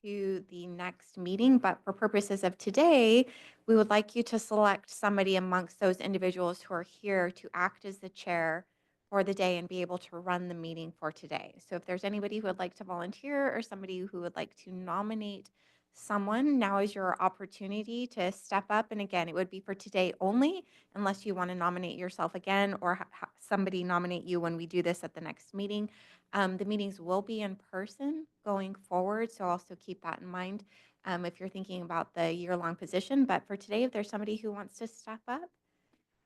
to the next meeting, but for purposes of today, we would like you to select somebody amongst those individuals who are here to act as the chair for the day and be able to run the meeting for today. So if there's anybody who would like to volunteer or somebody who would like to nominate someone, now is your opportunity to step up. And again, it would be for today only, unless you want to nominate yourself again or somebody nominate you when we do this at the next meeting. The meetings will be in person going forward, so also keep that in mind if you're thinking about the year-long position. But for today, if there's somebody who wants to step up,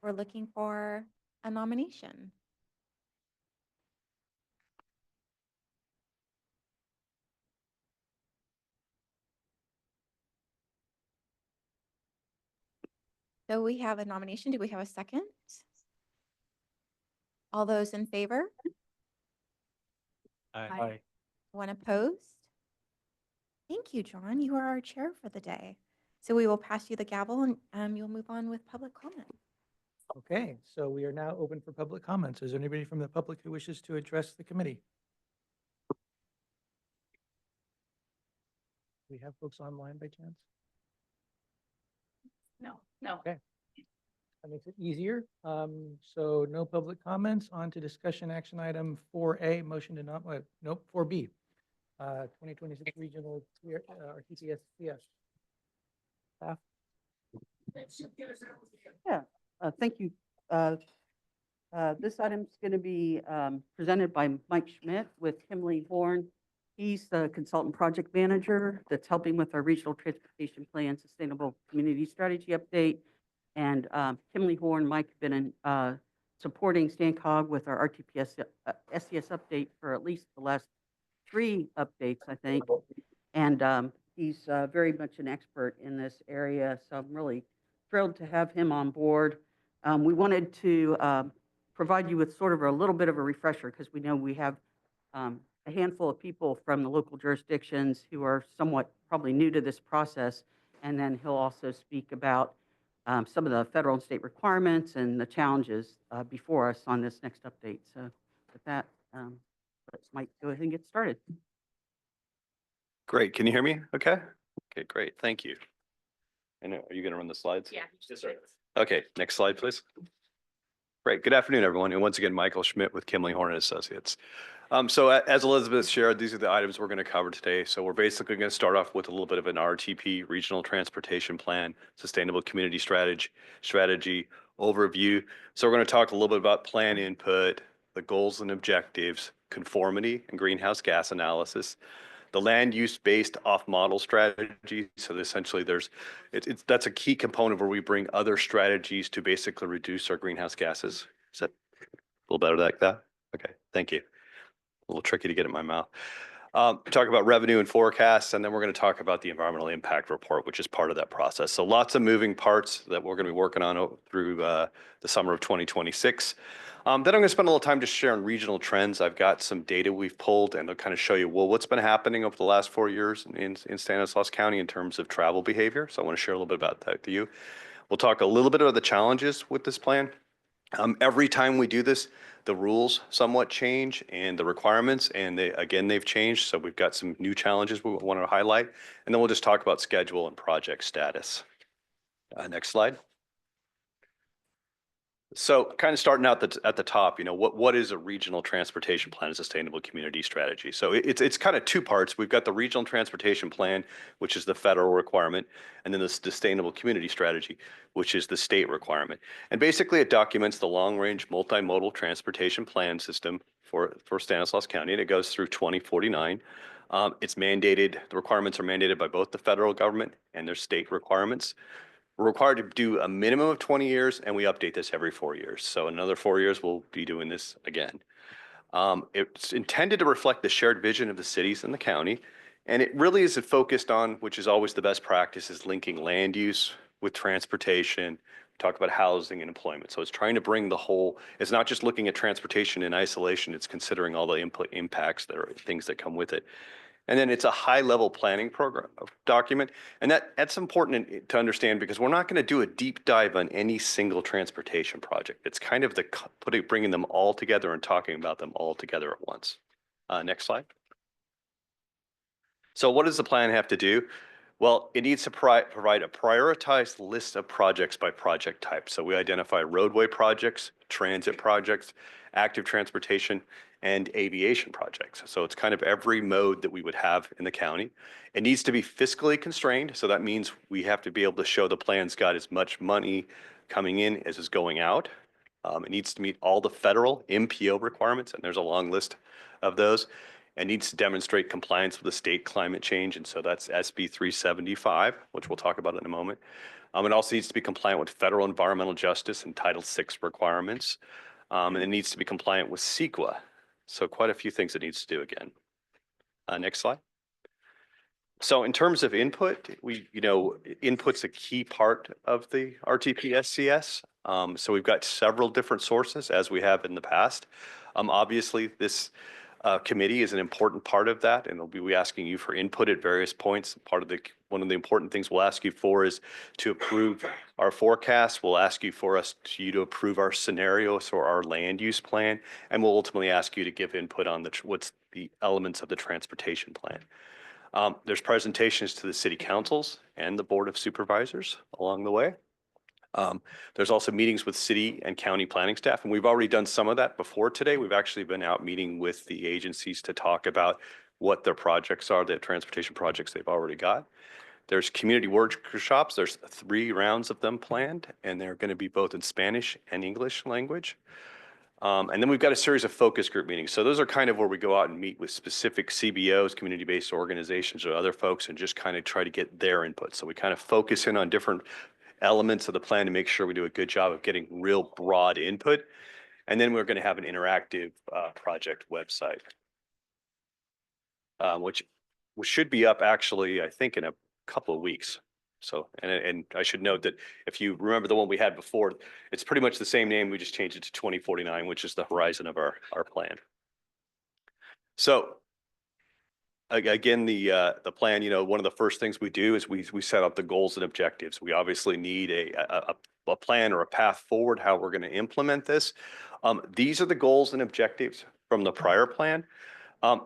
we're looking for a nomination. So we have a nomination. Do we have a second? All those in favor? Aye. One opposed? Thank you, John. You are our chair for the day. So we will pass you the gavel and you'll move on with public comment. Okay, so we are now open for public comments. Is there anybody from the public who wishes to address the committee? Do we have folks online by chance? No. Okay. That makes it easier. So no public comments. On to discussion action item 4A, motion to not, nope, 4B. 2026 regional RTPS CS. Staff? Yeah, thank you. This item is going to be presented by Mike Schmidt with Kimley Horn. He's the consultant project manager that's helping with our regional transportation plan, sustainable community strategy update. And Kimley Horn, Mike have been supporting StanCog with our RTPS SCS update for at least the last 3 updates, I think. And he's very much an expert in this area, so I'm really thrilled to have him on board. We wanted to provide you with sort of a little bit of a refresher because we know we have a handful of people from the local jurisdictions who are somewhat probably new to this process. And then he'll also speak about some of the federal and state requirements and the challenges before us on this next update. So with that, let's Mike go ahead and get started. Great. Can you hear me? Okay. Okay, great. Thank you. And are you going to run the slides? Yeah. Yes, sir. Okay, next slide, please. Great. Good afternoon, everyone. And once again, Michael Schmidt with Kimley Horn and Associates. So as Elizabeth shared, these are the items we're going to cover today. So we're basically going to start off with a little bit of an RTP, Regional Transportation Plan, Sustainable Community Strategy overview. So we're going to talk a little bit about plan input, the goals and objectives, conformity and greenhouse gas analysis, the land use based off model strategy. So essentially that's a key component where we bring other strategies to basically reduce our greenhouse gases. Is that a little better like that? Okay, thank you. A little tricky to get in my mouth. Talk about revenue and forecasts, and then we're going to talk about the environmental impact report, which is part of that process. So lots of moving parts that we're going to be working on through the summer of 2026. Then I'm going to spend a little time just sharing regional trends. I've got some data we've pulled, and I'll kind of show you, well, what's been happening over the last 4 years in Stanislaus County in terms of travel behavior. So I want to share a little bit about that with you. We'll talk a little bit about the challenges with this plan. Every time we do this, the rules somewhat change and the requirements, and they've changed. So we've got some new challenges we want to highlight, and then we'll just talk about schedule and project status. Next slide. So kind of starting out at the top, what is a regional transportation plan and sustainable community strategy? So it's kind of 2 parts. We've got the regional transportation plan, which is the federal requirement, and then the sustainable community strategy, which is the state requirement. And basically it documents the long-range multimodal transportation plan system for Stanislaus County, and it goes through 2049. It's mandated, the requirements are mandated by both the federal government and their state requirements. We're required to do a minimum of 20 years, and we update this every 4 years. So in another 4 years, we'll be doing this again. It's intended to reflect the shared vision of the cities and the county, and it really is focused on, which is always the best practice, is linking land use with transportation. Talk about housing and employment. So it's trying to bring the whole, it's not just looking at transportation in isolation, it's considering all the impacts that are things that come with it. And then it's a high-level planning program document. And that's important to understand because we're not going to do a deep dive on any single transportation project. It's kind of bringing them all together and talking about them all together at once. Next slide. So what does the plan have to do? Well, it needs to provide a prioritized list of projects by project type. So we identify roadway projects, transit projects, active transportation, and aviation projects. So it's kind of every mode that we would have in the county. It needs to be fiscally constrained. So that means we have to be able to show the plan's got as much money coming in as is going out. It needs to meet all the federal MPO requirements, and there's a long list of those. It needs to demonstrate compliance with the state climate change, and so that's SB 375, which we'll talk about in a moment. It also needs to be compliant with federal environmental justice and Title VI requirements, and it needs to be compliant with CEQA. So quite a few things it needs to do again. Next slide. So in terms of input, input's a key part of the RTP-SCS. So we've got several different sources as we have in the past. Obviously, this committee is an important part of that, and we asking you for input at various points. One of the important things we'll ask you for is to approve our forecast. We'll ask you you to approve our scenarios or our land use plan, and we'll ultimately ask you to give input on what's the elements of the transportation plan. There's presentations to the city councils and the board of supervisors along the way. There's also meetings with city and county planning staff, and we've already done some of that before today. We've actually been out meeting with the agencies to talk about what their projects are, the transportation projects they've already got. There's community workshops. There's 3 rounds of them planned, and they're going to be both in Spanish and English language. And then we've got a series of focus group meetings. So those are kind of where we go out and meet with specific CBOs, community-based organizations, or other folks, and just kind of try to get their input. So we kind of focus in on different elements of the plan to make sure we do a good job of getting real broad input. And then we're going to have an interactive project website, which should be up actually, I think, in a couple of weeks. So, and I should note that if you remember the one we had before, it's pretty much the same name. We just changed it to 2049, which is the horizon of our plan. So again, the plan, one of the first things we do is we set up the goals and objectives. We obviously need a plan or a path forward, how we're going to implement this. These are the goals and objectives from the prior plan.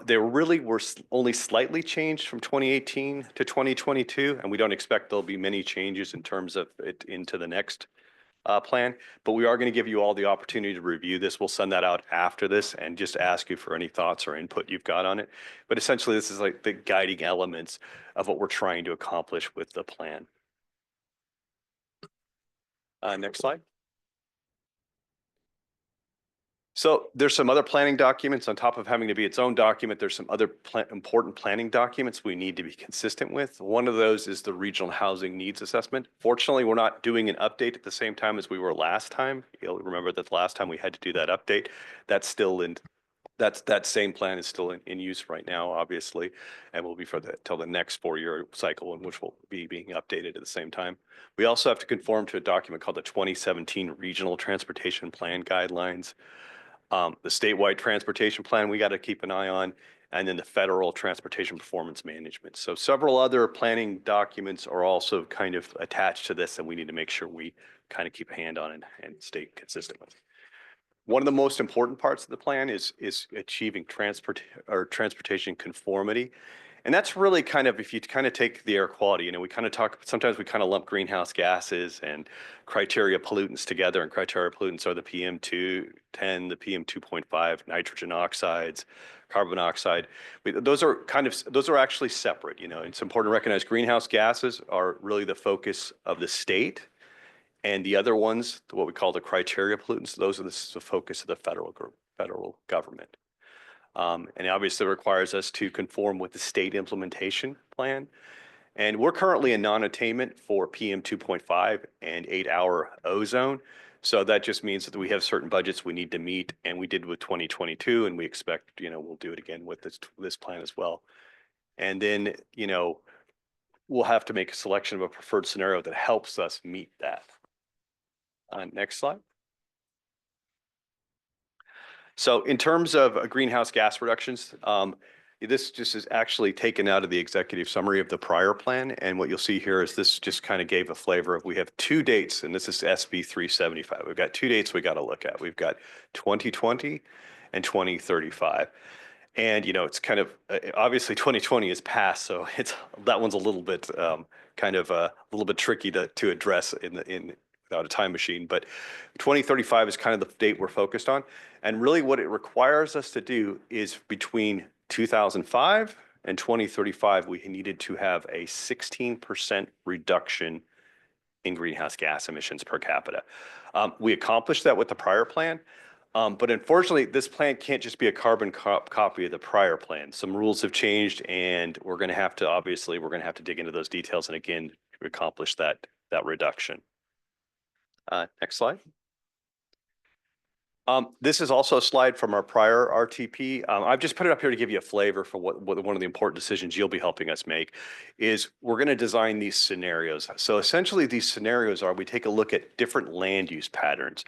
They really were only slightly changed from 2018 to 2022, and we don't expect there'll be many changes in terms of it into the next plan, but we are going to give you all the opportunity to review this. We'll send that out after this and just ask you for any thoughts or input you've got on it. But essentially, this is like the guiding elements of what we're trying to accomplish with the plan. Next slide. So there's some other planning documents on top of having to be its own document. There's some other important planning documents we need to be consistent with. One of those is the regional housing needs assessment. Fortunately, we're not doing an update at the same time as we were last time. You'll remember that the last time we had to do that update. That's still in, that same plan is still in use right now, obviously, and will be for till the next 4-year cycle, in which will be being updated at the same time. We also have to conform to a document called the 2017 Regional Transportation Plan Guidelines. The statewide transportation plan we got to keep an eye on, and then the federal transportation performance management. So several other planning documents are also kind of attached to this, and we need to make sure we kind of keep a hand on it and stay consistent with it. One of the most important parts of the plan is achieving transportation conformity. And that's really kind of, if you kind of take the air quality, we kind of sometimes we kind of lump greenhouse gases and criteria pollutants together, and criteria pollutants are the PM2.10, the PM2.5, nitrogen oxides, carbon monoxide. Those are actually separate. It's important to recognize greenhouse gases are really the focus of the state. And the other ones, what we call the criteria pollutants, those are the focus of the federal government. And obviously requires us to conform with the state implementation plan. And we're currently in non-attainment for PM 2.5 and 8-hour ozone. So that just means that we have certain budgets we need to meet, and we did with 2022, and we expect, we'll do it again with this plan as well. And then, we'll have to make a selection of a preferred scenario that helps us meet that. Next slide. So in terms of greenhouse gas reductions, this just is actually taken out of the executive summary of the prior plan. And what you'll see here is this just kind of gave a flavor of, we have 2 dates, and this is SB 375. We've got 2 dates we got to look at. We've got 2020 and 2035. And, it's kind of, obviously 2020 is past, so that one's a little bit, kind of a little bit tricky to address without a time machine. But 2035 is kind of the date we're focused on. And really what it requires us to do is between 2005 and 2035, we needed to have a 16% reduction in greenhouse gas emissions per capita. We accomplished that with the prior plan. But unfortunately, this plan can't just be a carbon copy of the prior plan. Some rules have changed, and we're going to have to dig into those details and again accomplish that reduction. Next slide. This is also a slide from our prior RTP. I've just put it up here to give you a flavor for what one of the important decisions you'll be helping us make is we're going to design these scenarios. So essentially these scenarios are we take a look at different land use patterns.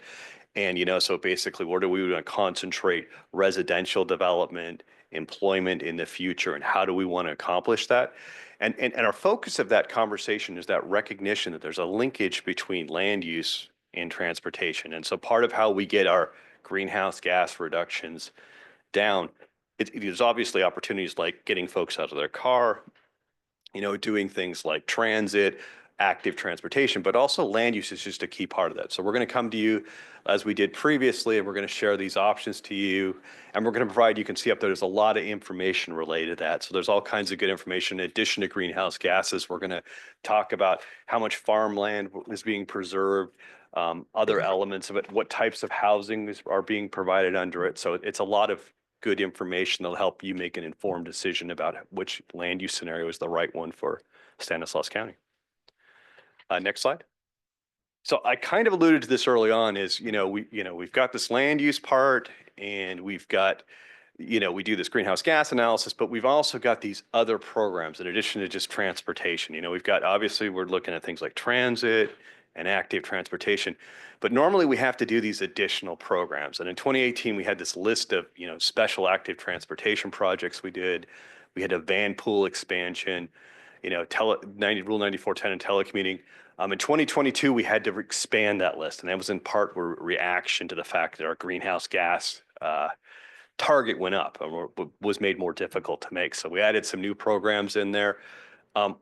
And, so basically, where do we want to concentrate residential development, employment in the future, and how do we want to accomplish that? And our focus of that conversation is that recognition that there's a linkage between land use and transportation. And so part of how we get our greenhouse gas reductions down, there's obviously opportunities like getting folks out of their car, doing things like transit, active transportation, but also land use is just a key part of that. So we're going to come to you as we did previously, and we're going to share these options to you. And we're going to provide, you can see up there, there's a lot of information related to that. So there's all kinds of good information. In addition to greenhouse gases, we're going to talk about how much farmland is being preserved, other elements of it, what types of housing are being provided under it. So it's a lot of good information that'll help you make an informed decision about which land use scenario is the right one for Stanislaus County. Next slide. So I kind of alluded to this early on is, we've got this land use part and we've got, we do this greenhouse gas analysis, but we've also got these other programs in addition to just transportation. We've got, obviously we're looking at things like transit and active transportation, but normally we have to do these additional programs. And in 2018, we had this list of, special active transportation projects we did. We had a van pool expansion, Rule 9410 and telecommuting. In 2022, we had to expand that list, and that was in part a reaction to the fact that our greenhouse gas target went up and was made more difficult to make. So we added some new programs in there.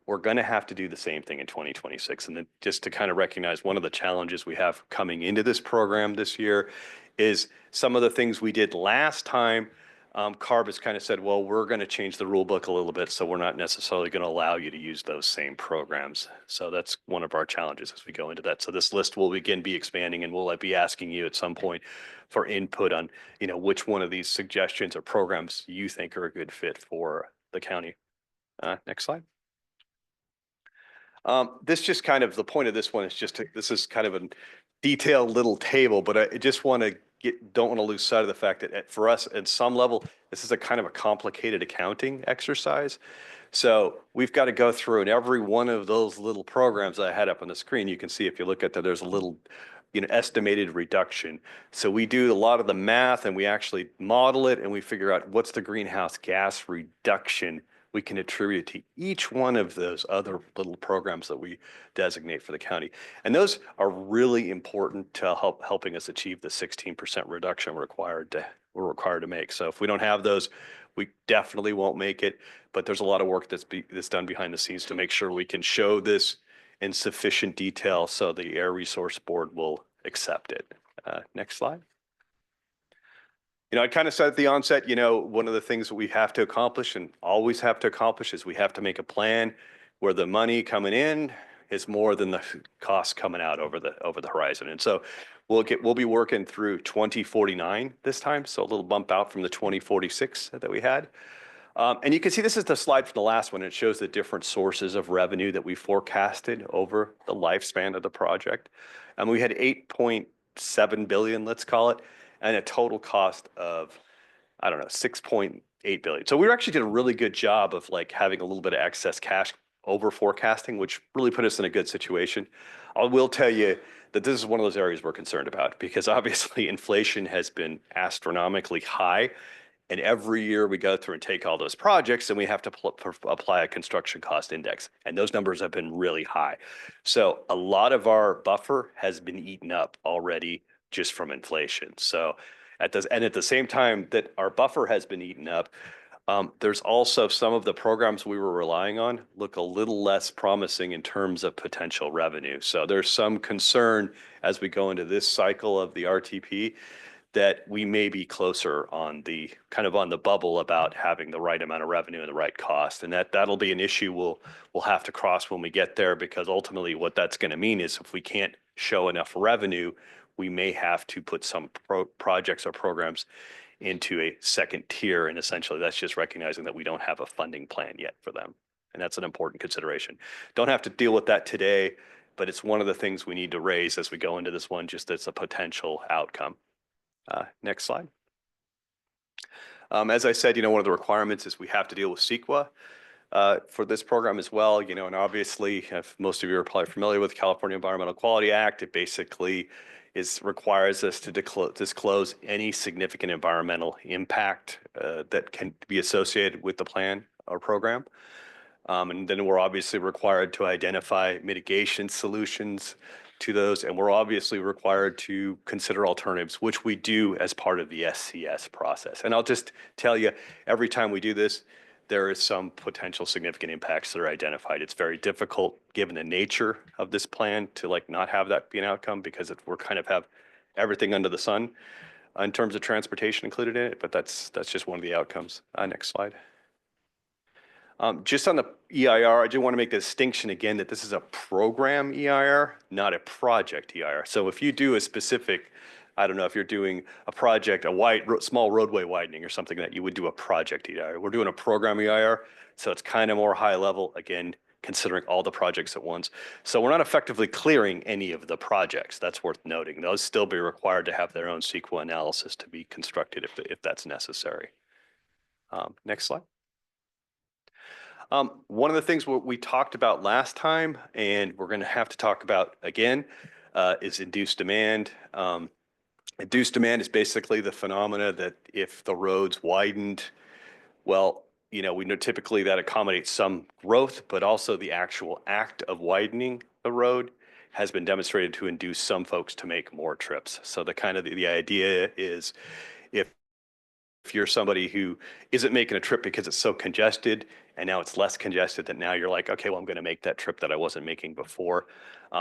We're going to have to do the same thing in 2026. And then just to kind of recognize one of the challenges we have coming into this program this year is some of the things we did last time. CARB has kind of said, well, we're going to change the rule book a little bit, so we're not necessarily going to allow you to use those same programs. So that's one of our challenges as we go into that. So this list will again be expanding, and we'll be asking you at some point for input on, which one of these suggestions or programs you think are a good fit for the county. Next slide. This just kind of, the point of this one is just, this is kind of a detailed little table, but I just want to don't want to lose sight of the fact that for us at some level, this is a kind of a complicated accounting exercise. So we've got to go through and every one of those little programs that I had up on the screen, you can see if you look at that, there's a little, estimated reduction. So we do a lot of the math and we actually model it and we figure out what's the greenhouse gas reduction we can attribute to each one of those other little programs that we designate for the county. And those are really important to helping us achieve the 16% reduction we're required to make. So if we don't have those, we definitely won't make it. But there's a lot of work that's done behind the scenes to make sure we can show this in sufficient detail so the Air Resource Board will accept it. Next slide. I kind of said at the onset, one of the things that we have to accomplish and always have to accomplish is we have to make a plan where the money coming in is more than the cost coming out over the horizon. And so we'll be working through 2049 this time. So a little bump out from the 2046 that we had. And you can see this is the slide from the last one. It shows the different sources of revenue that we forecasted over the lifespan of the project. And we had 8.7 billion, let's call it, and a total cost of, 6.8 billion. So we actually did a really good job of having a little bit of excess cash over forecasting, which really put us in a good situation. I will tell you that this is one of those areas we're concerned about because obviously inflation has been astronomically high. And every year we go through and take all those projects and we have to apply a construction cost index. And those numbers have been really high. So a lot of our buffer has been eaten up already just from inflation. So at the same time that our buffer has been eaten up, There's also some of the programs we were relying on look a little less promising in terms of potential revenue. So there's some concern as we go into this cycle of the RTP that we may be closer on the kind of on the bubble about having the right amount of revenue and the right cost. And that'll be an issue we'll have to cross when we get there, because ultimately what that's going to mean is if we can't show enough revenue, we may have to put some projects or programs into a second tier. And essentially that's just recognizing that we don't have a funding plan yet for them. And that's an important consideration. Don't have to deal with that today, but it's one of the things we need to raise as we go into this one, just as a potential outcome. Next slide. As I said, one of the requirements is we have to deal with CEQA for this program as well. And obviously, if most of you are probably familiar with the California Environmental Quality Act, it basically requires us to disclose any significant environmental impact that can be associated with the plan or program. And then we're obviously required to identify mitigation solutions to those, and we're obviously required to consider alternatives, which we do as part of the SCS process. And I'll just tell you, every time we do this, there is some potential significant impacts that are identified. It's very difficult, given the nature of this plan, to not have that be an outcome, because we're kind of have everything under the sun in terms of transportation included in it, but that's just one of the outcomes. Next slide. Just on the EIR, I do want to make the distinction again that this is a program EIR, not a project EIR. So if you do a specific, I don't know, if you're doing a project, small roadway widening or something, that you would do a project EIR. We're doing a program EIR, so it's kind of more high level, again, considering all the projects at once. So we're not effectively clearing any of the projects. That's worth noting. Those still be required to have their own CEQA analysis to be constructed if that's necessary. Next slide. One of the things we talked about last time, and we're going to have to talk about again, is induced demand. Induced demand is basically the phenomena that if the roads widened, well, we know typically that accommodates some growth, but also the actual act of widening the road has been demonstrated to induce some folks to make more trips. So the idea is if you're somebody who isn't making a trip because it's so congested and now it's less congested, that now you're like, okay, well, I'm going to make that trip that I wasn't making before.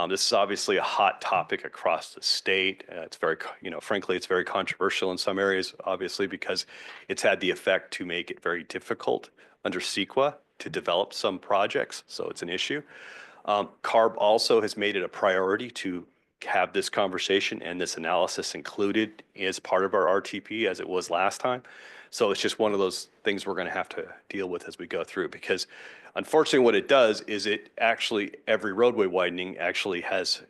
This is obviously a hot topic across the state. It's very, frankly, it's very controversial in some areas, obviously, because it's had the effect to make it very difficult under CEQA to develop some projects. So it's an issue. CARB also has made it a priority to have this conversation and this analysis included as part of our RTP as it was last time. So it's just one of those things we're going to have to deal with as we go through, because unfortunately what it does is every roadway widening actually has,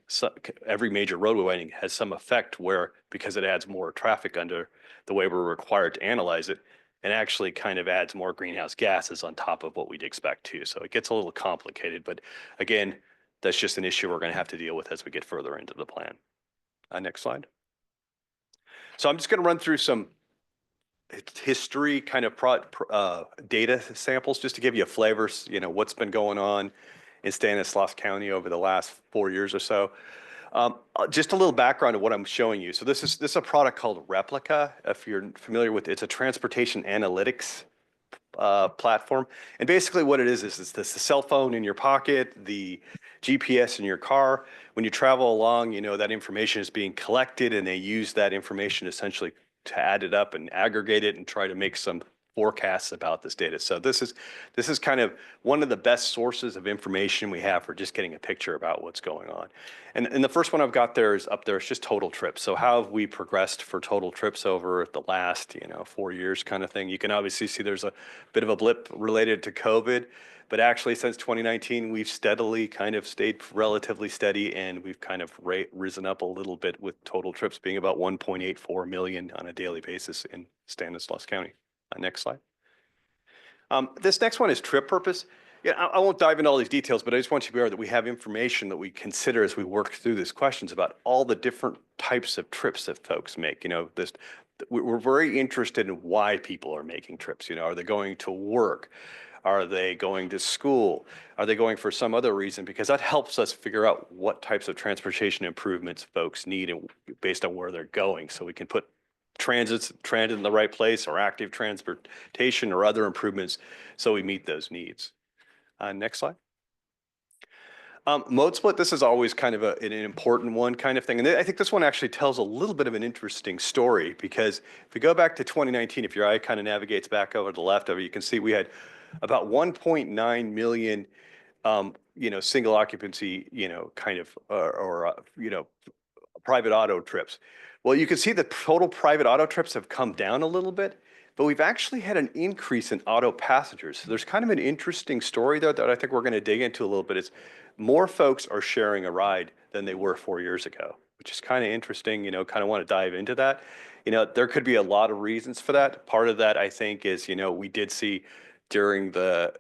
every major roadway widening has some effect where, because it adds more traffic under the way we're required to analyze it, and actually kind of adds more greenhouse gases on top of what we'd expect too. So it gets a little complicated, but again, that's just an issue we're going to have to deal with as we get further into the plan. Next slide. So I'm just going to run through some history kind of data samples just to give you a flavor, what's been going on in Stanislaus County over the last 4 years or so. Just a little background of what I'm showing you. So this is a product called Replica. If you're familiar with it, it's a transportation analytics platform. And basically what it is it's the cell phone in your pocket, the GPS in your car. When you travel along, that information is being collected, and they use that information essentially to add it up and aggregate it and try to make some forecasts about this data. So this is kind of one of the best sources of information we have for just getting a picture about what's going on. And the first one I've got there is up there. It's just total trips. So how have we progressed for total trips over the last 4 years kind of thing? You can obviously see there's a bit of a blip related to COVID, but actually since 2019 we've steadily kind of stayed relatively steady, and we've kind of risen up a little bit, with total trips being about 1.84 million on a daily basis in Stanislaus County. Next slide. This next one is trip purpose. Yeah, I won't dive into all these details, but I just want you to be aware that we have information that we consider as we work through these questions about all the different types of trips that folks make. We're very interested in why people are making trips. Are they going to work? Are they going to school? Are they going for some other reason? Because that helps us figure out what types of transportation improvements folks need and based on where they're going, so we can put transit in the right place or active transportation or other improvements so we meet those needs. Next slide. Mode split, this is always kind of an important one kind of thing. And I think this one actually tells a little bit of an interesting story because if we go back to 2019, if your eye kind of navigates back over to the left of it, you can see we had about 1.9 million, single occupancy, kind of, private auto trips. Well, you can see the total private auto trips have come down a little bit, but we've actually had an increase in auto passengers. So there's kind of an interesting story there that I think we're going to dig into a little bit. It's more folks are sharing a ride than they were 4 years ago, which is kind of interesting, kind of want to dive into that. There could be a lot of reasons for that. Part of that, I think, is, we did see during the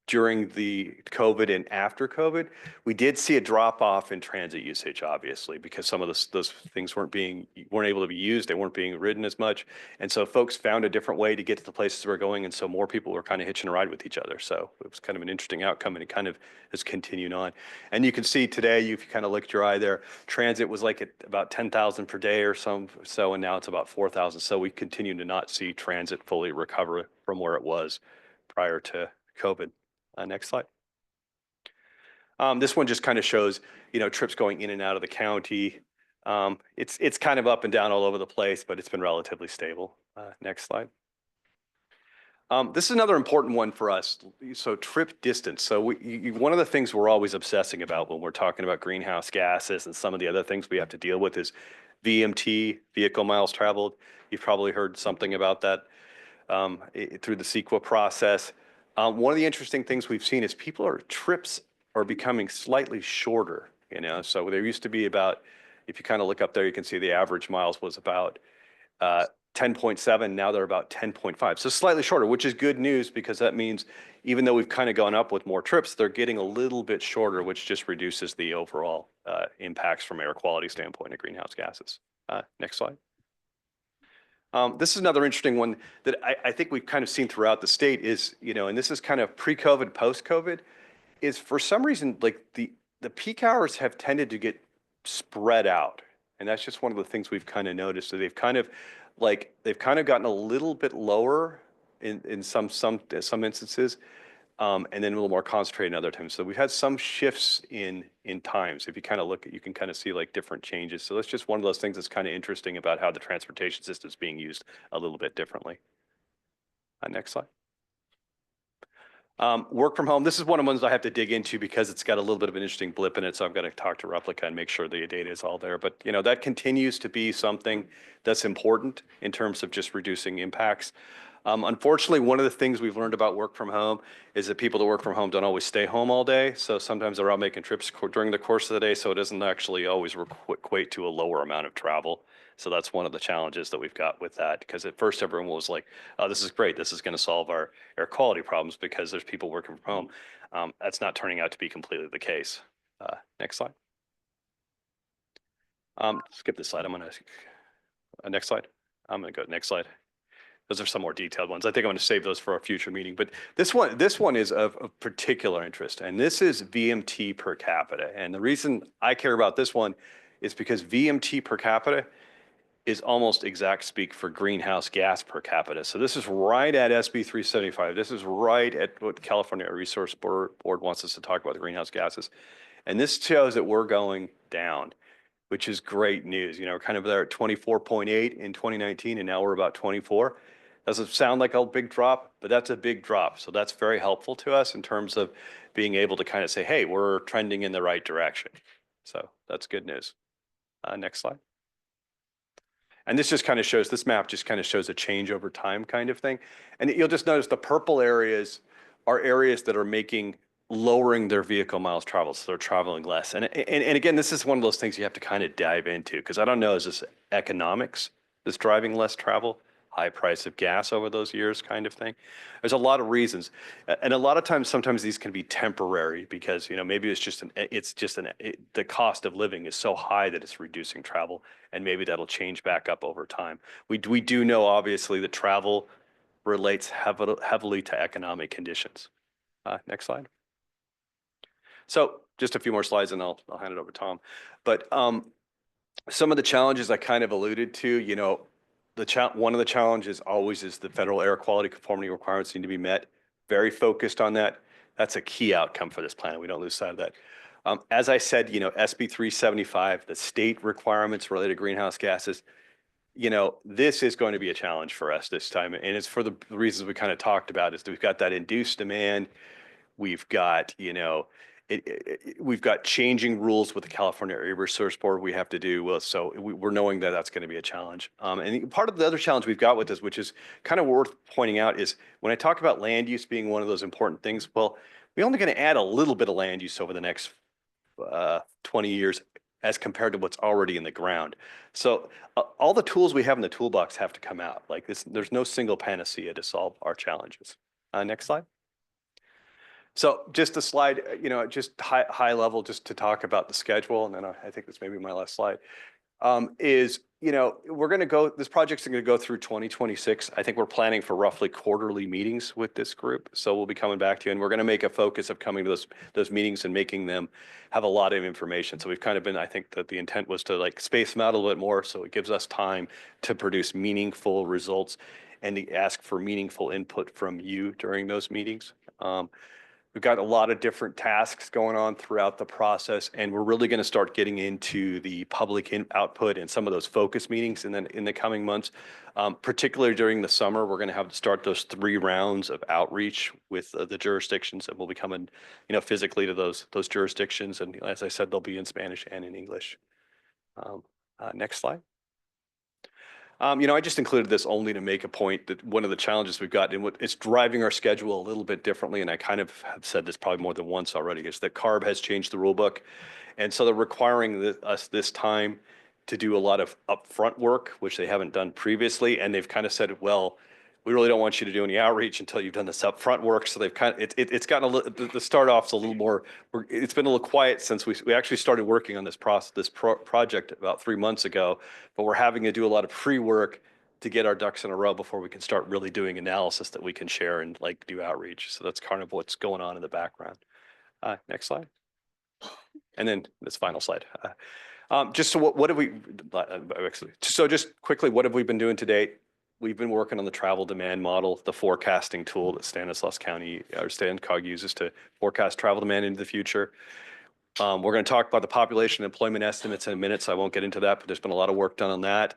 COVID and after COVID, we did see a drop off in transit usage, obviously, because some of those things weren't able to be used. They weren't being ridden as much. And so folks found a different way to get to the places we're going. And so more people were kind of hitching a ride with each other. So it was kind of an interesting outcome and it kind of has continued on. And you can see today, if you kind of look at your eye there, transit was like at about 10,000 per day or so, and now it's about 4,000. So we continue to not see transit fully recover from where it was prior to COVID. Next slide. This one just kind of shows, trips going in and out of the county. It's kind of up and down all over the place, but it's been relatively stable. Next slide. This is another important one for us. So trip distance. So one of the things we're always obsessing about when we're talking about greenhouse gases and some of the other things we have to deal with is VMT, vehicle miles traveled. You've probably heard something about that through the CEQA process. One of the interesting things we've seen is trips are becoming slightly shorter, so there used to be about, if you kind of look up there, you can see the average miles was about 10.7. Now they're about 10.5. So slightly shorter, which is good news because that means even though we've kind of gone up with more trips, they're getting a little bit shorter, which just reduces the overall impacts from air quality standpoint of greenhouse gases. Next slide. This is another interesting one that I think we've kind of seen throughout the state is, and this is kind of pre-COVID, post-COVID, is for some reason, like the peak hours have tended to get spread out. And that's just one of the things we've kind of noticed. So they've kind of gotten a little bit lower in some instances, and then a little more concentrated in other times. So we've had some shifts in times. If you kind of look at, you can kind of see like different changes. So that's just one of those things that's kind of interesting about how the transportation system is being used a little bit differently. Next slide. Work from home. This is one of the ones I have to dig into because it's got a little bit of an interesting blip in it. So I'm going to talk to Replica and make sure the data is all there. But that continues to be something that's important in terms of just reducing impacts. Unfortunately, one of the things we've learned about work from home is that people that work from home don't always stay home all day. So sometimes they're out making trips during the course of the day. So it doesn't actually always equate to a lower amount of travel. So that's one of the challenges that we've got with that. Because at first everyone was like, oh, this is great. This is going to solve our air quality problems because there's people working from home. That's not turning out to be completely the case. Next slide. Skip this slide. I'm going to, next slide. I'm going to go next slide. Those are some more detailed ones. I think I'm going to save those for a future meeting. But this one is of particular interest, and this is VMT per capita. And the reason I care about this one is because VMT per capita is almost exact speak for greenhouse gas per capita. So this is right at SB 375. This is right at what the California Air Resource Board wants us to talk about, the greenhouse gases. And this shows that we're going down, which is great news. We're kind of there at 24.8 in 2019, and now we're about 24. Doesn't sound like a big drop, but that's a big drop. So that's very helpful to us in terms of being able to kind of say, hey, we're trending in the right direction. So that's good news. Next slide. And this just kind of shows, this map just kind of shows a change over time kind of thing. And you'll just notice the purple areas are areas that are lowering their vehicle miles traveled. So they're traveling less. And again, this is one of those things you have to kind of dive into because I don't know, is this economics that's driving less travel? High price of gas over those years kind of thing. There's a lot of reasons. And a lot of times, sometimes these can be temporary because, maybe the cost of living is so high that it's reducing travel and maybe that'll change back up over time. We do know obviously that travel relates heavily to economic conditions. Next slide. So just a few more slides and I'll hand it over to Tom. But some of the challenges I kind of alluded to, one of the challenges always is the federal air quality conformity requirements need to be met. Very focused on that. That's a key outcome for this plan. We don't lose sight of that. As I said, SB 375, the state requirements related to greenhouse gases, this is going to be a challenge for us this time. And it's for the reasons we kind of talked about is that we've got that induced demand. We've got, we've got changing rules with the California Air Resource Board we have to do with. So we're knowing that that's going to be a challenge. And part of the other challenge we've got with this, which is kind of worth pointing out, is when I talk about land use being one of those important things, well, we're only going to add a little bit of land use over the next 20 years as compared to what's already in the ground. So all the tools we have in the toolbox have to come out. Like this, there's no single panacea to solve our challenges. Next slide. So just a slide, just high level, just to talk about the schedule, and then I think this may be my last slide, is, we're going to go, this project's going to go through 2026. I think we're planning for roughly quarterly meetings with this group. So we'll be coming back to you, and we're going to make a focus of coming to those meetings and making them have a lot of information. So we've kind of been, I think that the intent was to like space them out a little bit more, so it gives us time to produce meaningful results and to ask for meaningful input from you during those meetings. We've got a lot of different tasks going on throughout the process, and we're really going to start getting into the public output and some of those focus meetings in the coming months. Particularly during the summer, we're going to have to start those 3 rounds of outreach with the jurisdictions, and we'll be coming, physically to those jurisdictions. And as I said, they'll be in Spanish and in English. Next slide. I just included this only to make a point that one of the challenges we've got, and what it's driving our schedule a little bit differently, and I kind of have said this probably more than once already, is that CARB has changed the rule book. And so they're requiring us this time to do a lot of upfront work, which they haven't done previously. And they've kind of said, well, we really don't want you to do any outreach until you've done this upfront work. So they've kind of, it's gotten a little, the start off's a little more, it's been a little quiet since we actually started working on this project about 3 months ago, but we're having to do a lot of pre-work to get our ducks in a row before we can start really doing analysis that we can share and like do outreach. So that's kind of what's going on in the background. Next slide. And then this final slide. Just so what have we, actually, so just quickly, what have we been doing to date? We've been working on the travel demand model, the forecasting tool that Stanislaus County or StanCog uses to forecast travel demand into the future. We're going to talk about the population employment estimates in a minute, so I won't get into that, but there's been a lot of work done on that.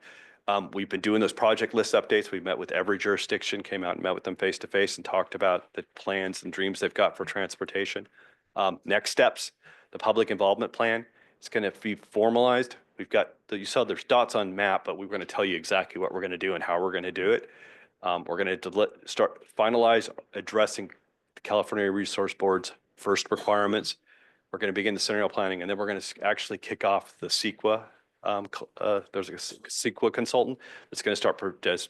We've been doing those project list updates. We've met with every jurisdiction, came out and met with them face to face and talked about the plans and dreams they've got for transportation. Next steps, the public involvement plan. It's going to be formalized. We've got, you saw there's dots on map, but we're going to tell you exactly what we're going to do and how we're going to do it. We're going to finalize addressing the California Resource Board's first requirements. We're going to begin the scenario planning, and then we're going to actually kick off the CEQA. There's a CEQA consultant that's going to start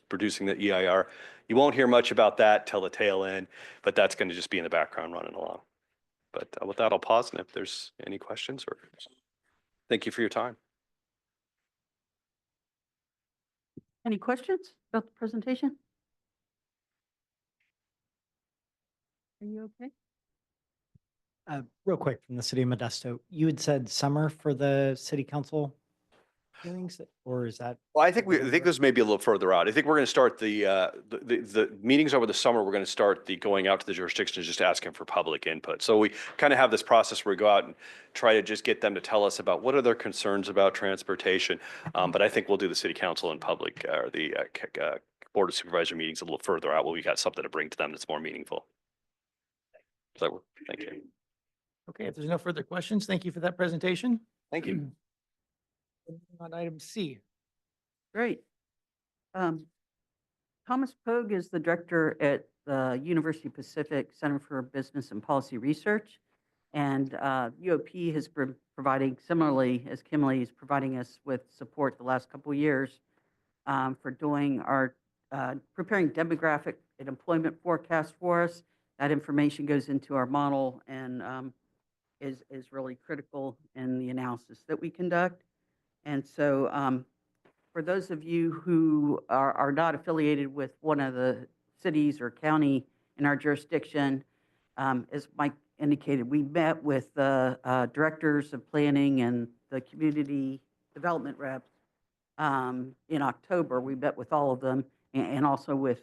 producing the EIR. You won't hear much about that till the tail end, but that's going to just be in the background running along. But with that, I'll pause, and if there's any questions, or thank you for your time. Any questions about the presentation? Are you okay? Real quick from the city of Modesto, you had said summer for the city council hearings, or is that? Well, I think this may be a little further out. I think we're going to start the meetings over the summer. We're going to start the going out to the jurisdictions, just asking for public input. So we kind of have this process where we go out and try to just get them to tell us about what are their concerns about transportation. But I think we'll do the city council and public or the board of supervisor meetings a little further out where we got something to bring to them that's more meaningful. So thank you. Okay, if there's no further questions, thank you for that presentation. Thank you. On item C. Great. Thomas Pogue is the director at the University Pacific Center for Business and Policy Research. And UOP has been providing, similarly as Kimley is providing us with support the last couple of years for doing our, preparing demographic and employment forecast for us. That information goes into our model and is really critical in the analysis that we conduct. And so for those of you who are not affiliated with one of the cities or county in our jurisdiction, as Mike indicated, we met with the directors of planning and the community development reps in October. We met with all of them and also with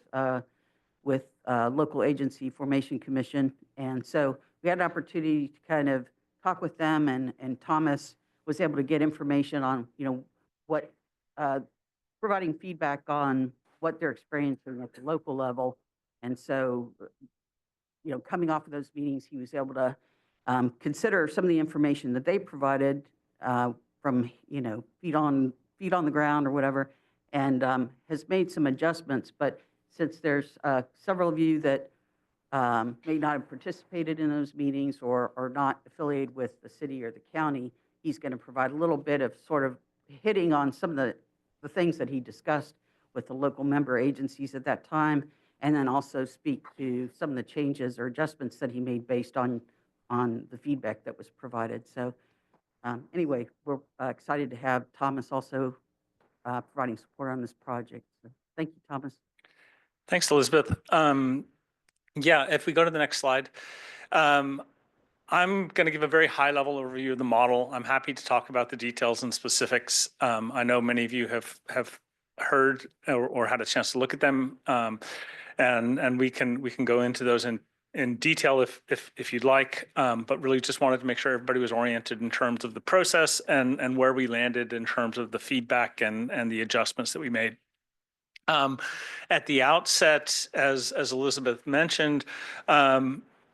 Local Agency Formation Commission. And so we had an opportunity to kind of talk with them, and Thomas was able to get information on, what, providing feedback on what they're experiencing at the local level. And so, coming off of those meetings, he was able to consider some of the information that they provided from, feet on the ground or whatever, and has made some adjustments. But since there's several of you that may not have participated in those meetings or are not affiliated with the city or the county, he's going to provide a little bit of sort of hitting on some of the things that he discussed with the local member agencies at that time, and then also speak to some of the changes or adjustments that he made based on the feedback that was provided. So anyway, we're excited to have Thomas also providing support on this project. So thank you, Thomas. Thanks, Elizabeth. Yeah, if we go to the next slide, I'm going to give a very high-level overview of the model. I'm happy to talk about the details and specifics. I know many of you have heard or had a chance to look at them, and we can go into those in detail if you'd like. But really, just wanted to make sure everybody was oriented in terms of the process and where we landed in terms of the feedback and the adjustments that we made. At the outset, as Elizabeth mentioned,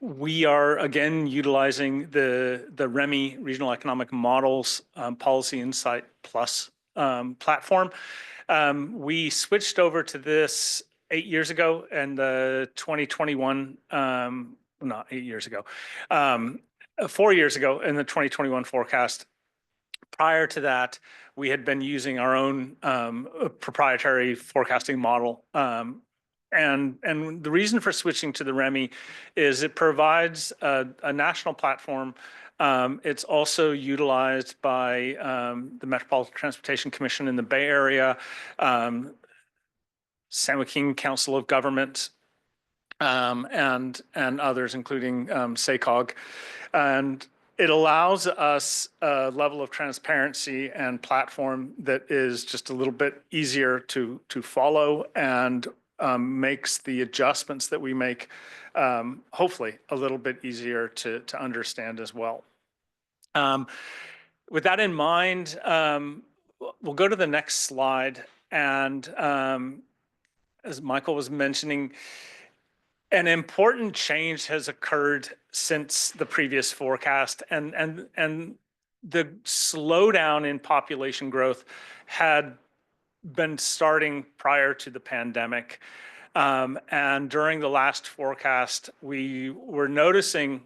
we are again utilizing the REMI Regional Economic Models Policy Insight Plus platform. We switched over to this 8 years ago, and the 2021, not 8 years ago, 4 years ago in the 2021 forecast. Prior to that, we had been using our own proprietary forecasting model. And the reason for switching to the REMI is it provides a national platform. It's also utilized by the Metropolitan Transportation Commission in the Bay Area, San Joaquin Council of Government, and others, including SACOG. And it allows us a level of transparency and platform that is just a little bit easier to follow, and makes the adjustments that we make hopefully a little bit easier to understand as well. With that in mind, we'll go to the next slide. And as Michael was mentioning, an important change has occurred since the previous forecast, and the slowdown in population growth had been starting prior to the pandemic. And during the last forecast, we were noticing,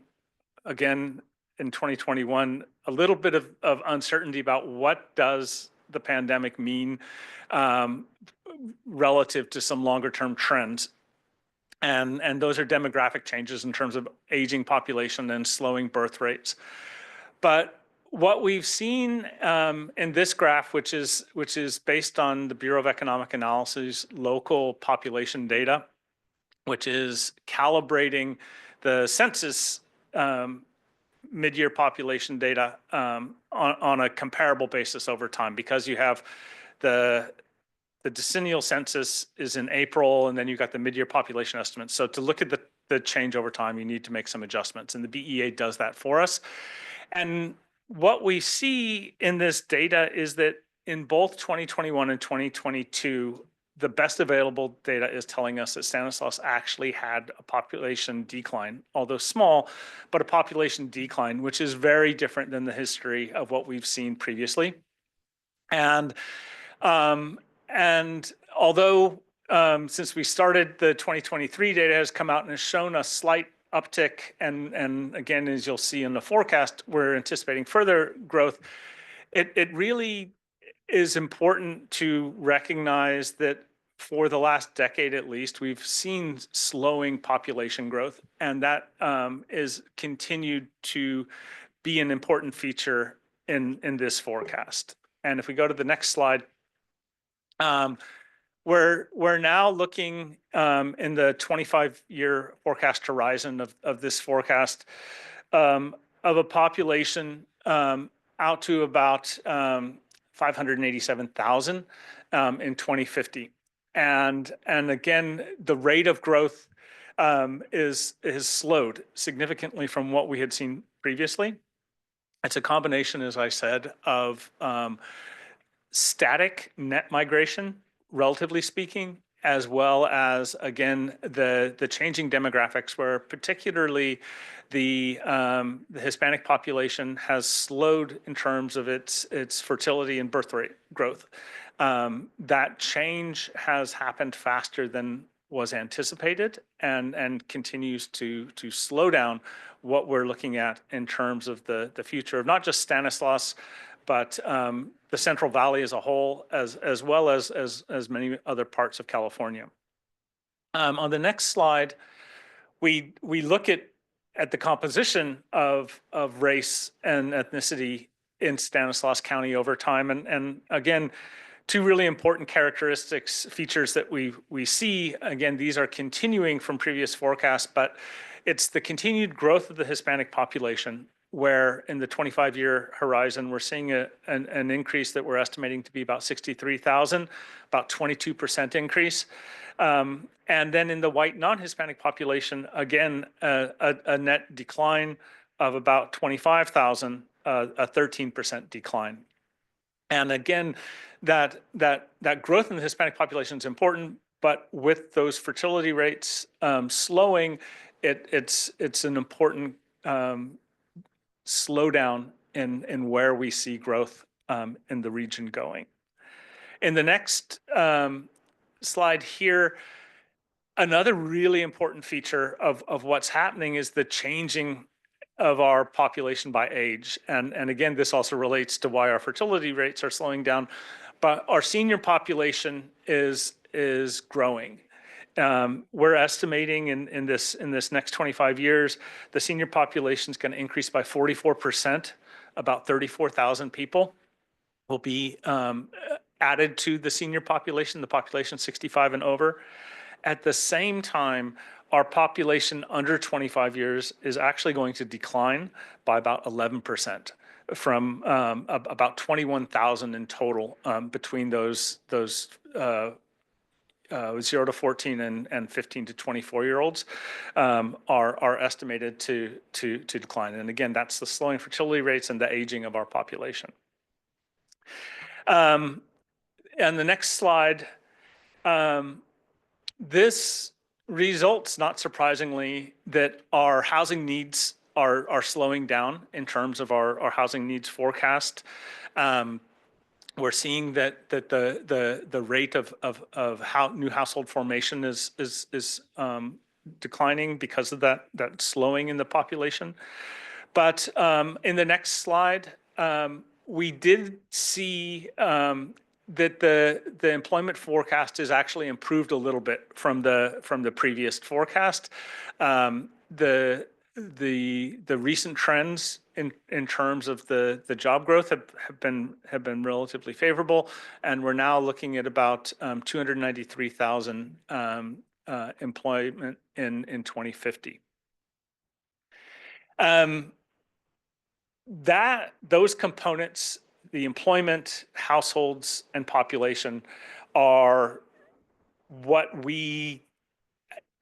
again, in 2021, a little bit of uncertainty about what does the pandemic mean relative to some longer term trends. And those are demographic changes in terms of aging population and slowing birth rates. But what we've seen in this graph, which is based on the Bureau of Economic Analysis local population data, which is calibrating the census mid-year population data on a comparable basis over time, because you have the decennial census is in April, and then you've got the mid-year population estimates. So to look at the change over time, you need to make some adjustments, and the BEA does that for us. And what we see in this data is that in both 2021 and 2022, the best available data is telling us that Stanislaus actually had a population decline, although small, but a population decline, which is very different than the history of what we've seen previously. And although since we started, the 2023 data has come out and has shown a slight uptick, and again, as you'll see in the forecast, we're anticipating further growth. It really is important to recognize that for the last decade at least, we've seen slowing population growth, and that is continued to be an important feature in this forecast. And if we go to the next slide, we're now looking in the 25-year forecast horizon of this forecast of a population out to about 587,000 in 2050. And again, the rate of growth is slowed significantly from what we had seen previously. It's a combination, as I said, of static net migration, relatively speaking, as well as, again, the changing demographics, where particularly the Hispanic population has slowed in terms of its fertility and birth rate growth. That change has happened faster than was anticipated and continues to slow down what we're looking at in terms of the future of not just Stanislaus, but the Central Valley as a whole, as well as many other parts of California. On the next slide, we look at the composition of race and ethnicity in Stanislaus County over time, and again, two really important characteristics, features that we see. Again, these are continuing from previous forecasts, but it's the continued growth of the Hispanic population, where in the 25-year horizon, we're seeing an increase that we're estimating to be about 63,000, about 22% increase. And then in the white non-Hispanic population, again, a net decline of about 25,000, a 13% decline. And again, that growth in the Hispanic population is important, but with those fertility rates slowing, it's an important slowdown in where we see growth in the region going. In the next slide here, another really important feature of what's happening is the changing of our population by age. And again, this also relates to why our fertility rates are slowing down, but our senior population is growing. We're estimating in this next 25 years, the senior population is going to increase by 44%. About 34,000 people will be added to the senior population, the population 65 and over. At the same time, our population under 25 years is actually going to decline by about 11%, from about 21,000 in total between those 0 to 14 and 15 to 24-year-olds are estimated to decline. And again, that's the slowing fertility rates and the aging of our population. And the next slide, this results, not surprisingly, that our housing needs are slowing down in terms of our housing needs forecast. We're seeing that the rate of how new household formation is declining because of that slowing in the population. But in the next slide, we did see that the employment forecast is actually improved a little bit from the previous forecast. The recent trends in terms of the job growth have been relatively favorable, and we're now looking at about 293,000 employment in 2050. Those components, the employment, households, and population, are what we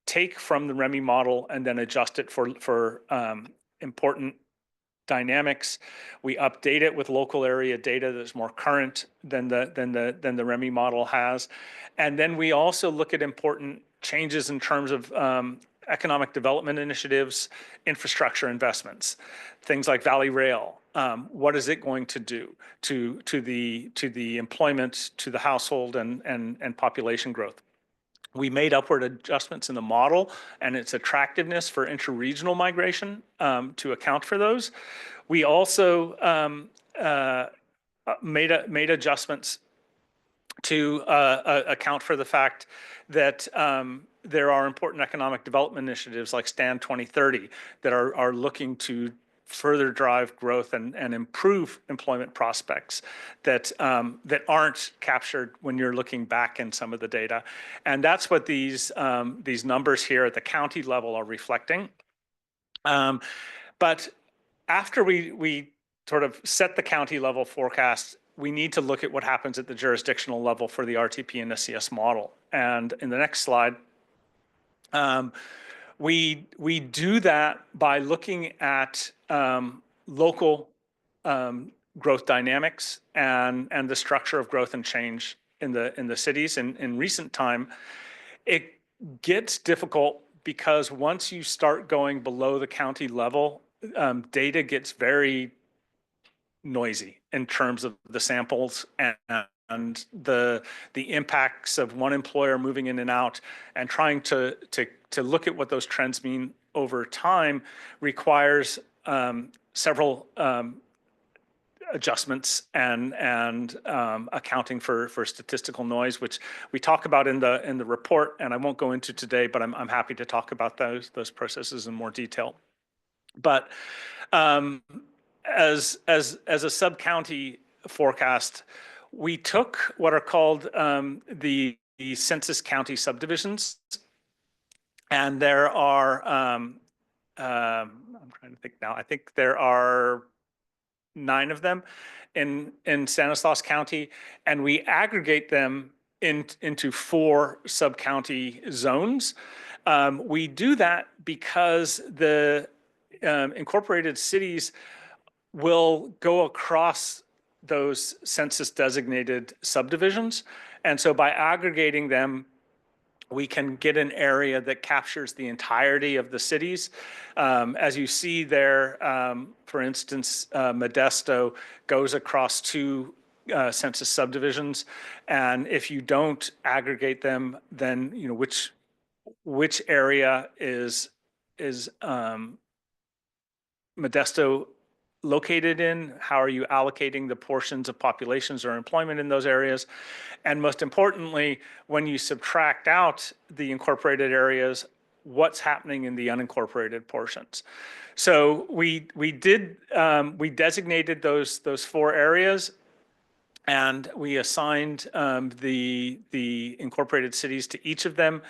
take from the REMI model and then adjust it for important dynamics. We update it with local area data that's more current than the REMI model has. And then we also look at important changes in terms of economic development initiatives, infrastructure investments, things like Valley Rail. What is it going to do to the employment, to the household, and population growth? We made upward adjustments in the model and its attractiveness for interregional migration to account for those. We also made adjustments to account for the fact that there are important economic development initiatives like STAN 2030 that are looking to further drive growth and improve employment prospects that aren't captured when you're looking back in some of the data. And that's what these numbers here at the county level are reflecting. But after we sort of set the county level forecast we need to look at what happens at the jurisdictional level for the RTP and SCS model. And in the next slide, we do that by looking at local growth dynamics and the structure of growth and change in the cities. In recent time, it gets difficult because once you start going below the county level, data gets very noisy in terms of the samples and the impacts of one employer moving in and out, and trying to look at what those trends mean over time requires several adjustments and accounting for statistical noise, which we talk about in the report, and I won't go into today, but I'm happy to talk about those processes in more detail. But as a sub-county forecast, we took what are called the census county subdivisions, and there are I'm trying to think now. I think there are 9 of them in Stanislaus County, and we aggregate them into 4 sub-county zones. We do that because the incorporated cities will go across those census designated subdivisions. And so by aggregating them, we can get an area that captures the entirety of the cities. As you see there, for instance, Modesto goes across 2 census subdivisions. And if you don't aggregate them, then which area is Modesto located in? How are you allocating the portions of populations or employment in those areas? And most importantly, when you subtract out the incorporated areas, what's happening in the unincorporated portions? So we designated those 4 areas, and we assigned the incorporated cities to each of them,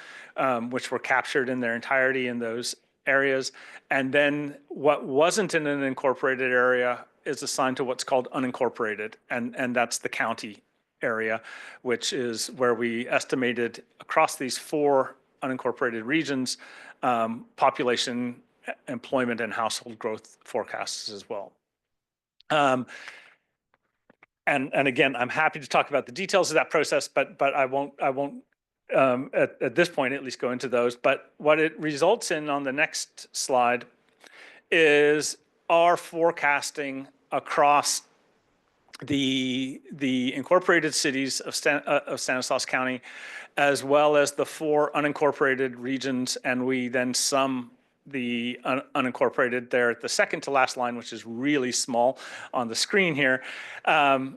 which were captured in their entirety in those areas. And then what wasn't in an incorporated area is assigned to what's called unincorporated, and that's the county area, which is where we estimated across these 4 unincorporated regions population, employment, and household growth forecasts as well. And again, I'm happy to talk about the details of that process, but I won't at this point at least go into those. But what it results in on the next slide is our forecasting across the incorporated cities of Stanislaus County, as well as the 4 unincorporated regions, and we then sum the unincorporated there at the second to last line, which is really small on the screen here, for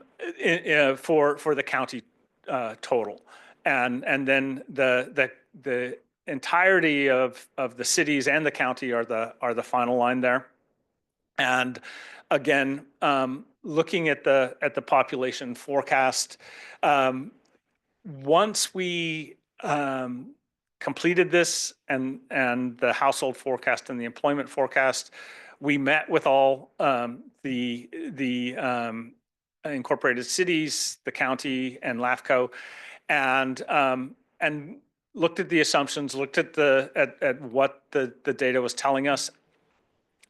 the county total. And then the entirety of the cities and the county are the final line there. And again, looking at the population forecast, once we completed this and the household forecast and the employment forecast, we met with all the incorporated cities, the county, and LAFCO, and looked at the assumptions, looked at what the data was telling us,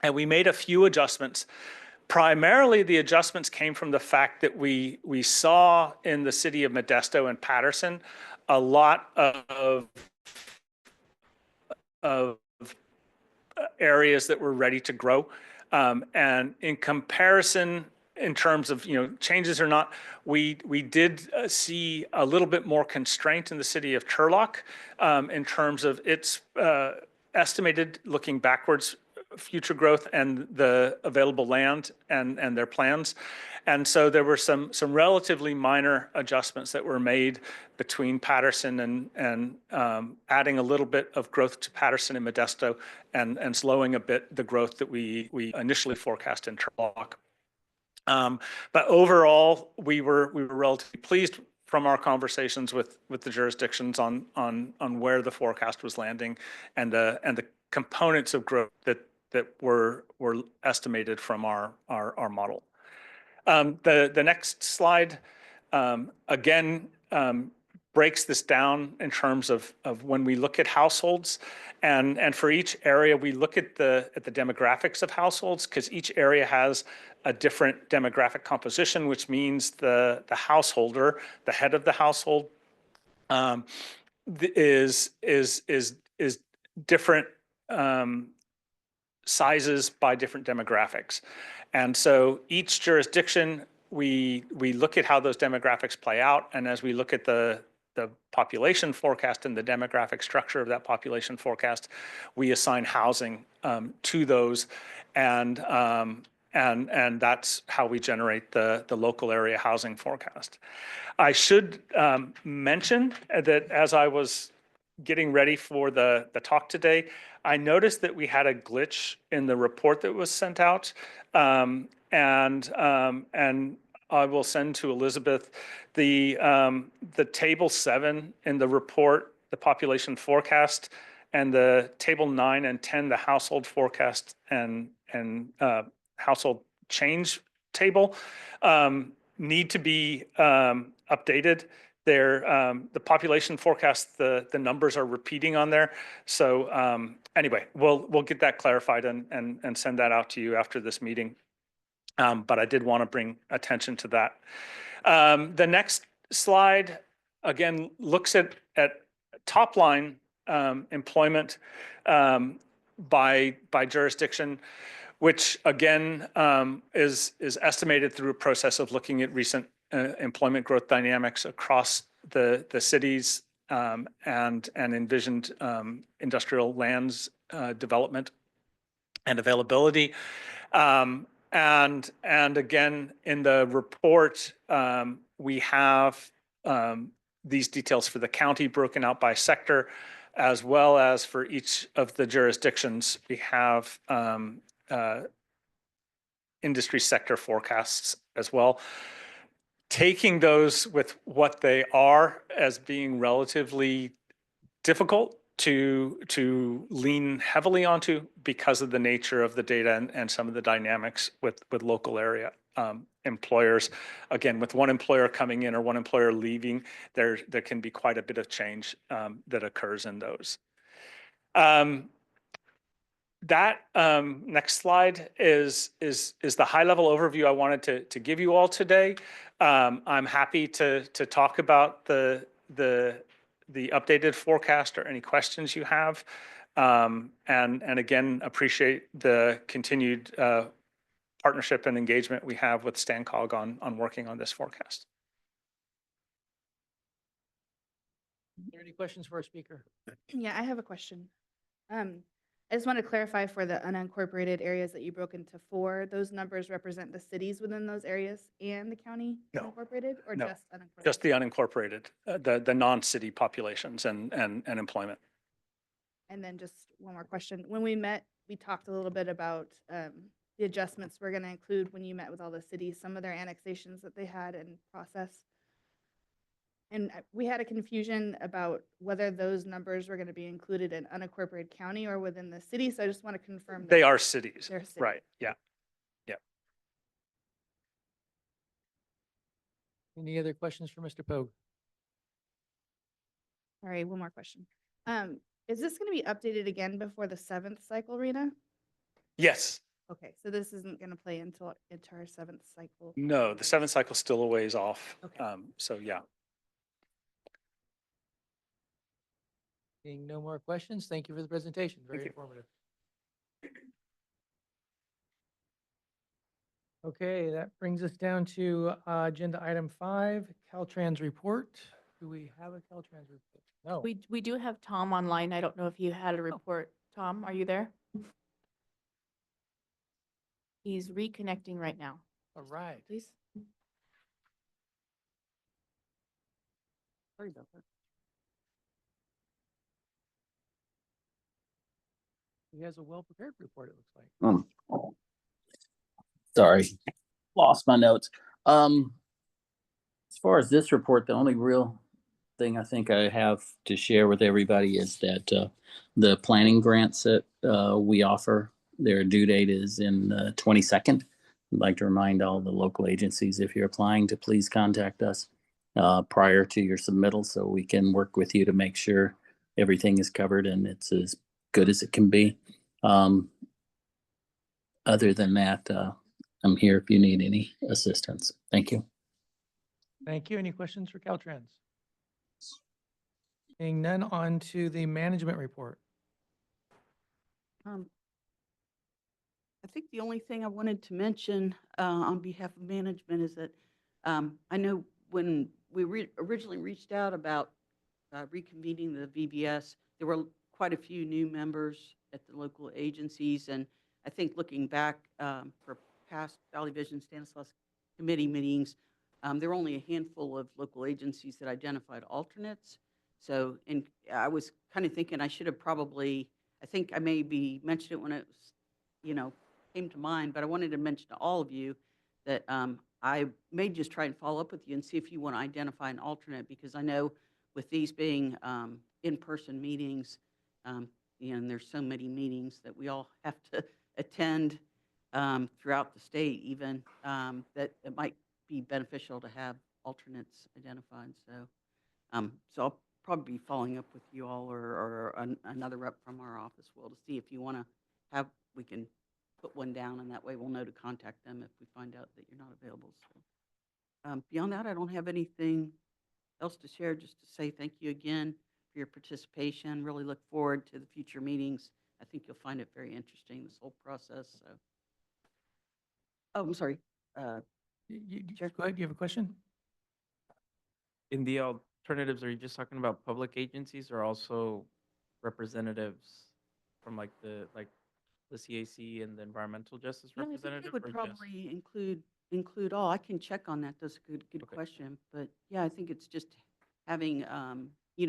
and we made a few adjustments. Primarily, the adjustments came from the fact that we saw in the city of Modesto and Patterson a lot of areas that were ready to grow, and in comparison, in terms of changes or not, we did see a little bit more constraint in the city of Turlock in terms of its estimated, looking backwards, future growth and the available land and their plans. And so there were some relatively minor adjustments that were made between Patterson and adding a little bit of growth to Patterson and Modesto, and slowing a bit the growth that we initially forecast in Turlock. But overall, we were relatively pleased from our conversations with the jurisdictions on where the forecast was landing and the components of growth that were estimated from our model. The next slide, again, breaks this down in terms of when we look at households. And for each area, we look at the demographics of households, because each area has a different demographic composition, which means the householder, the head of the household, is different sizes by different demographics. And so each jurisdiction, we look at how those demographics play out. And as we look at the population forecast and the demographic structure of that population forecast, we assign housing to those. And that's how we generate the local area housing forecast. I should mention that as I was getting ready for the talk today, I noticed that we had a glitch in the report that was sent out. And I will send to Elizabeth the table 7 in the report, the population forecast, and the table 9 and 10, the household forecast and household change table, need to be updated. The population forecast, the numbers are repeating on there. So anyway, we'll get that clarified and send that out to you after this meeting. But I did want to bring attention to that. The next slide, again, looks at top line employment by jurisdiction, which again is estimated through a process of looking at recent employment growth dynamics across the cities and envisioned industrial lands development and availability. And again, in the report, we have these details for the county broken out by sector, as well as for each of the jurisdictions. We have industry sector forecasts as well. Taking those with what they are as being relatively difficult to lean heavily onto because of the nature of the data and some of the dynamics with local area employers. Again, with one employer coming in or one employer leaving, there can be quite a bit of change that occurs in those. That next slide is the high level overview I wanted to give you all today. I'm happy to talk about the updated forecast or any questions you have. And again, appreciate the continued partnership and engagement we have with StanCog on working on this forecast. Are there any questions for our speaker? Yeah, I have a question. I just want to clarify for the unincorporated areas that you broke into 4, those numbers represent the cities within those areas and the county No. unincorporated, or No. just unincorporated? Just the unincorporated, the non-city populations and employment. And then just one more question. When we met, we talked a little bit about the adjustments we're going to include when you met with all the cities, some of their annexations that they had in process. And we had a confusion about whether those numbers were going to be included in unincorporated county or within the city. So I just want to confirm. They are cities, They're cities. right? Yeah. Any other questions for Mr. Pogue? Sorry, one more question. Is this going to be updated again before the 7th cycle, Rena? Yes. Okay, so this isn't going to play into our 7th cycle. No, the 7th cycle is still a ways off. Okay. So yeah. Seeing no more questions, thank you for the presentation. Very Thank you. informative. Okay, that brings us down to agenda item 5, Caltrans report. Do we have a Caltrans report? No. We do have Tom online. I don't know if you had a report. Tom, are you there? He's reconnecting right now, All right. please. Sorry about that. He has a well-prepared report, it looks like. Sorry, lost my notes. As far as this report, the only real thing I think I have to share with everybody is that the planning grants that we offer, their due date is in the 22nd I'd like to remind all the local agencies, if you're applying, to please contact us prior to your submittal so we can work with you to make sure everything is covered and it's as good as it can be. Other than that, I'm here if you need any assistance. Thank you. Thank you. Any questions for Caltrans? Seeing none, on to the management report. I think the only thing I wanted to mention on behalf of management is that I know when we originally reached out about reconvening the VBS, there were quite a few new members at the local agencies. And I think looking back for past Valley Vision Stanislaus Committee meetings, there were only a handful of local agencies that identified alternates. So, and I was kind of thinking I should have probably, I think I maybe mentioned it when it was, came to mind, but I wanted to mention to all of you that I may just try and follow up with you and see if you want to identify an alternate, because I know with these being in-person meetings, and there's so many meetings that we all have to attend throughout the state even, that it might be beneficial to have alternates identified. So I'll probably be following up with you all or another rep from our office will to see if you want to have, we can put one down, and that way we'll know to contact them if we find out that you're not available. So beyond that, I don't have anything else to share, just to say thank you again for your participation. Really look forward to the future meetings. I think you'll find it very interesting, this whole process. So, oh, I'm sorry. Chair? Go ahead. Do you have a question? In the alternatives, are you just talking about public agencies or also representatives from like the CAC and the environmental justice Yeah, I think representative? it would or probably include all. I can check on that. That's a good Okay. question. But yeah, I think it's just having, we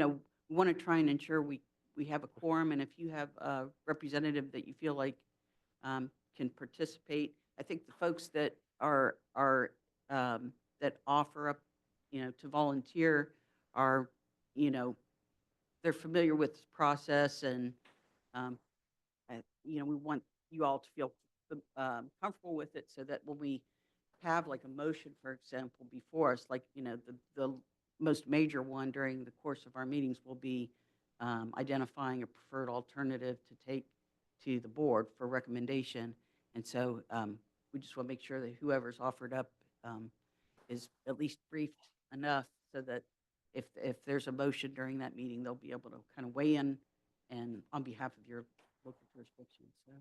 want to try and ensure we have a quorum, and if you have a representative that you feel like can participate, I think the folks that are that offer up, to volunteer are, they're familiar with this process, and we want you all to feel comfortable with it, so that when we have like a motion, for example, before us, like, the most major one during the course of our meetings will be identifying a preferred alternative to take to the board for recommendation. And so we just want to make sure that whoever's offered up is at least briefed enough so that if there's a motion during that meeting, they'll be able to kind of weigh in and on behalf of your local jurisdiction. So.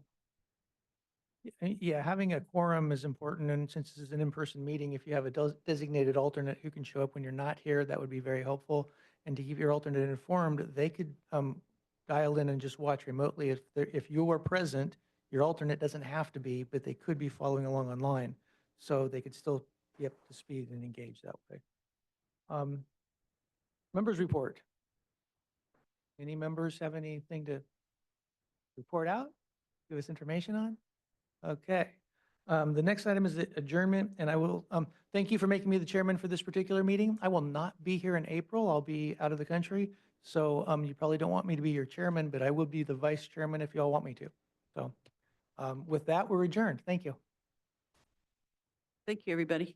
Yeah, having a quorum is important, and since this is an in-person meeting, if you have a designated alternate who can show up when you're not here, that would be very helpful. And to keep your alternate informed, they could dial in and just watch remotely. If you are present, your alternate doesn't have to be, but they could be following along online, so they could still be up to speed and engage that way. Members report. Any members have anything to report out, give us information on? Okay. The next item is adjournment, and I will thank you for making me the chairman for this particular meeting. I will not be here in April. I'll be out of the country. So you probably don't want me to be your chairman, but I will be the vice chairman if you all want me to. So with that, we're adjourned. Thank you. Thank you, everybody.